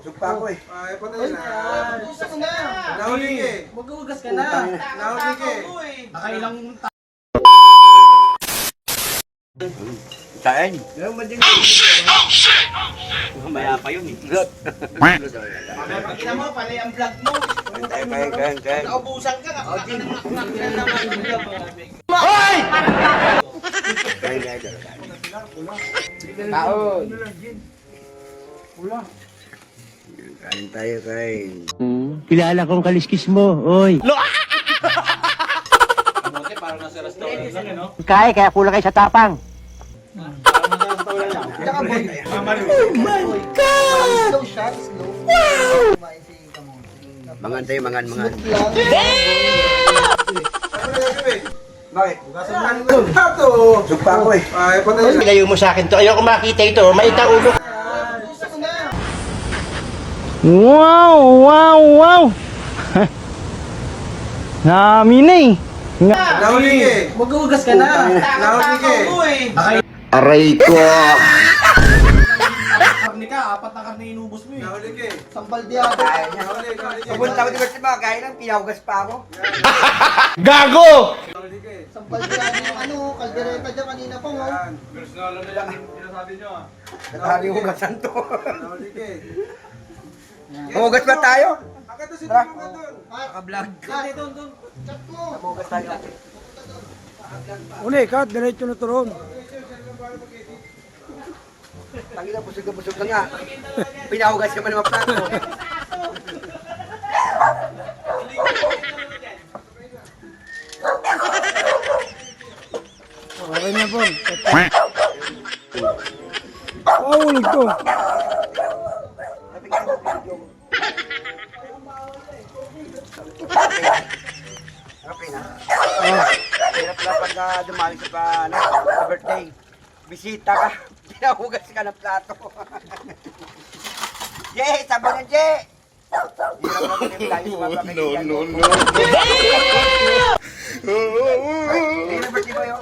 Sugpa ko eh. Ay, patay na. Ubusan ko na. Nahuli ka eh. Mag-uugas ka na. Nahuli ka eh. Nakailang Saan? Oh shit! Mamaya pa yun eh. Pagkina mo, panay ang vlog mo. Kaya. Naubusan ka. Hoy! Taon. Kain tayo, kain. Kilala kong kaliskis mo, oy. Kaya kulang kayo sa tapang. Slow shot, slow. Wow! Mangan tayo, mangan. Bakit? Ugasan mo na ito. Sugpa ko eh. Ay, patay na. Ilayo mo sa akin to. Ayoko makita ito. Maita ulo. Ubusan ko na. Wow! Nami na eh. Nahuli ka eh. Mag-uugas ka na. Nahuli ka eh. Aray ko. Karni ka, apat na karni inubos mo eh. Nahuli ka eh. Sampal di ako. Nahuli ka eh. Pupunta ko dito sa kaya lang, pinahugas pa ako. Gago! Nahuli ka eh. Sampal di ako yung ano, kaldereta dyan kanina pa mo. Yan. Personal na lang. Sinasabi nyo ah. Natahaling hugasan to. Nahuli ka eh. Hugas ba tayo? Akit to si Timo ka doon. Naka-vlog. Ay, doon. Chat mo. Hugas tayo. Uli, kat, diretso na to ron. Tangina, busog na nga. Pinahugas ka pa naman plato. Okay na po. Ulig to. Okay na. Hirap na pagka dumali sa sa birthday. Bisita ka. Pinahugas ka ng plato. Jay, sabon yan, Jay! No. Hey, birthday mo yun.